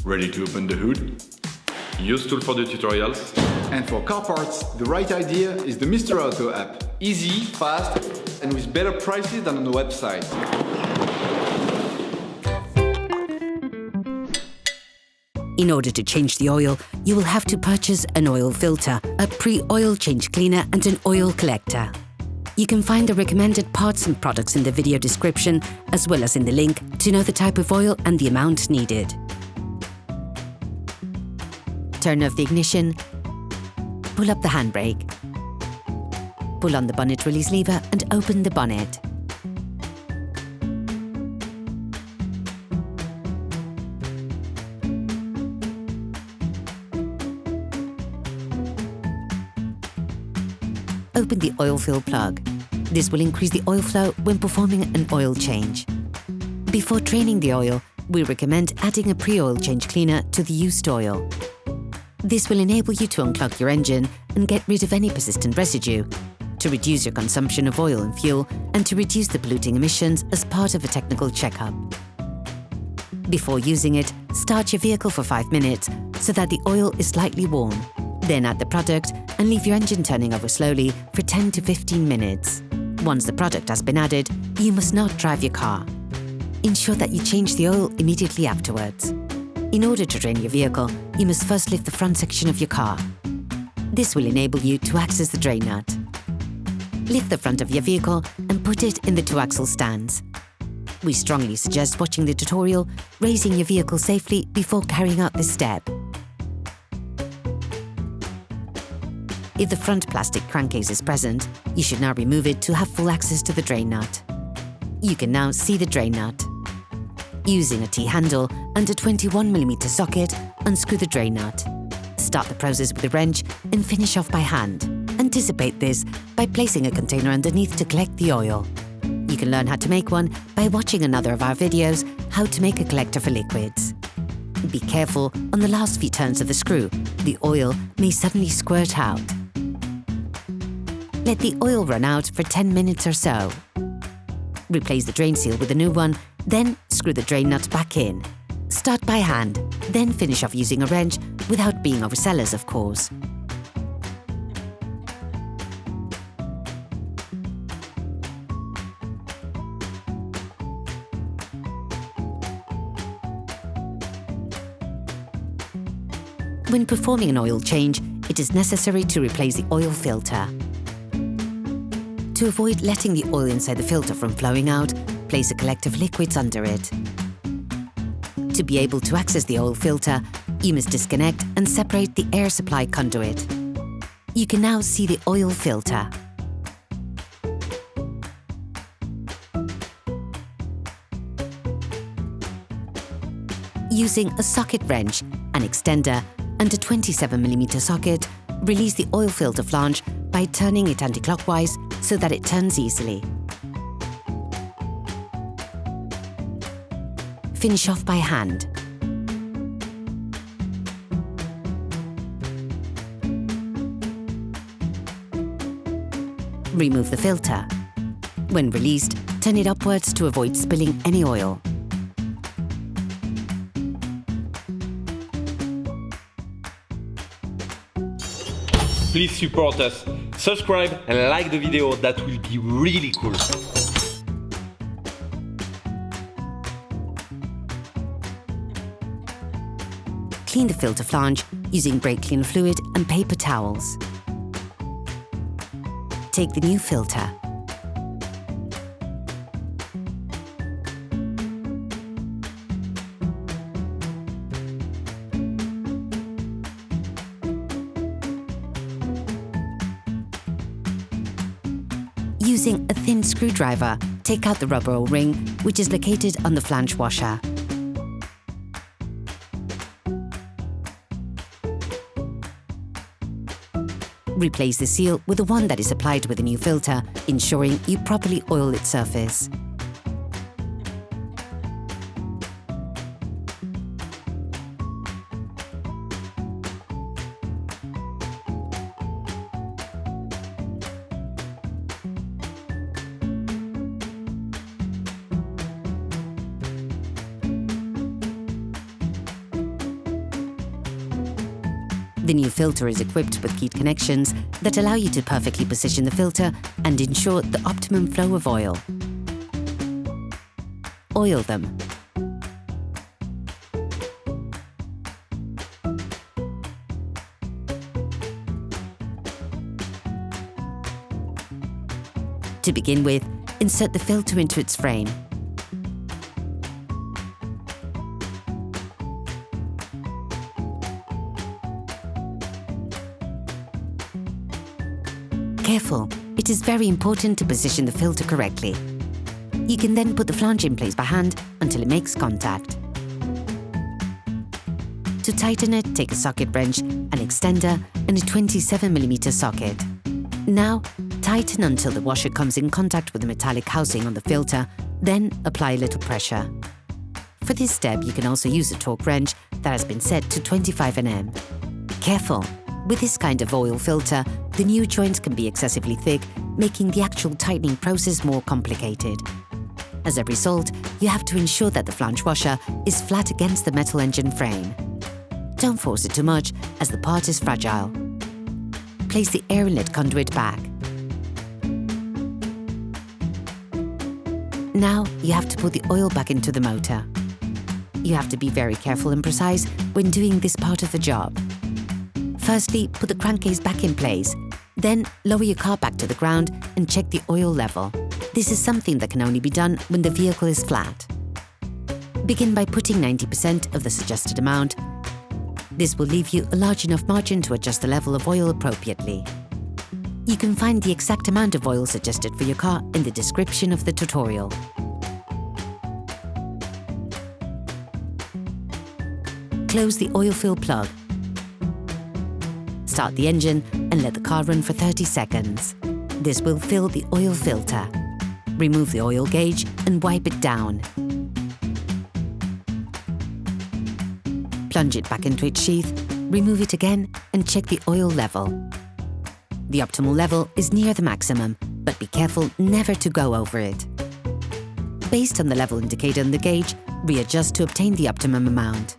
Ready to open the hood? UseTool for the tutorials. And for car parts, the right idea is the Mr. Auto app. Easy, fast, and with better prices than on the website. In order to change the oil, you will have to purchase an oil filter, a pre-oil change cleaner and an oil collector. You can find the recommended parts and products in the video description, as well as in the link to know the type of oil and the amount needed. Turn off the ignition, pull up the handbrake, pull on the bonnet release lever and open the bonnet. Open the oil fill plug. This will increase the oil flow when performing an oil change. Before draining the oil, we recommend adding a pre-oil change cleaner to the used oil. This will enable you to unclog your engine and get rid of any persistent residue, to reduce your consumption of oil and fuel, and to reduce the polluting emissions as part of a technical checkup. Before using it, start your vehicle for 5 minutes so that the oil is slightly warm. Then add the product and leave your engine turning over slowly for 10 to 15 minutes. Once the product has been added, you must not drive your car. Ensure that you change the oil immediately afterwards. In order to drain your vehicle, you must first lift the front section of your car. This will enable you to access the drain nut. Lift the front of your vehicle and put it in the 2-axle stands. We strongly suggest watching the tutorial, raising your vehicle safely before carrying out this step. If the front plastic crankcase is present, you should now remove it to have full access to the drain nut. You can now see the drain nut. Using a T-handle and a 21mm socket, unscrew the drain nut. Start the process with a wrench and finish off by hand. Anticipate this by placing a container underneath to collect the oil. You can learn how to make one by watching another of our videos, How to Make a Collector for Liquids. Be careful on the last few turns of the screw. The oil may suddenly squirt out. Let the oil run out for 10 minutes or so. Replace the drain seal with a new one, then screw the drain nut back in. Start by hand, then finish off using a wrench without being overzealous, of course. When performing an oil change, it is necessary to replace the oil filter. To avoid letting the oil inside the filter from flowing out, place a collector of liquids under it. To be able to access the oil filter, you must disconnect and separate the air supply conduit. You can now see the oil filter. Using a socket wrench, an extender, and a 27mm socket, release the oil filter flange by turning it anti-clockwise so that it turns easily. Finish off by hand. Remove the filter. When released, turn it upwards to avoid spilling any oil. Please support us, subscribe and like the video, that will be really cool. Clean the filter flange using brake cleaner fluid and paper towels. Take the new filter. Using a thin screwdriver, take out the rubber O-ring, which is located on the flange washer. Replace the seal with the one that is applied with a new filter, ensuring you properly oil its surface. The new filter is equipped with keyed connections that allow you to perfectly position the filter and ensure the optimum flow of oil. Oil them. To begin with, insert the filter into its frame. Careful, it is very important to position the filter correctly. You can then put the flange in place by hand until it makes contact. To tighten it, take a socket wrench, an extender and a 27mm socket. Now, tighten until the washer comes in contact with the metallic housing on the filter, then apply a little pressure. For this step, you can also use a torque wrench that has been set to 25 Nm. Careful! With this kind of oil filter, the new joints can be excessively thick, making the actual tightening process more complicated. As a result, you have to ensure that the flange washer is flat against the metal engine frame. Don't force it too much, as the part is fragile. Place the air inlet conduit back. Now, you have to put the oil back into the motor. You have to be very careful and precise when doing this part of the job. Firstly, put the crankcase back in place. Then, lower your car back to the ground and check the oil level. This is something that can only be done when the vehicle is flat. Begin by putting 90% of the suggested amount. This will leave you a large enough margin to adjust the level of oil appropriately. You can find the exact amount of oil suggested for your car in the description of the tutorial. Close the oil fill plug. Start the engine and let the car run for 30 seconds. This will fill the oil filter. Remove the oil gauge and wipe it down. Plunge it back into its sheath, remove it again and check the oil level. The optimal level is near the maximum, but be careful never to go over it. Based on the level indicator on the gauge, readjust to obtain the optimum amount.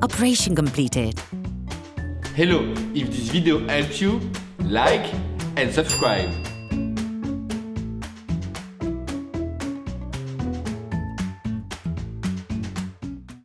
Operation completed. Hello, if this video helped you, like and subscribe.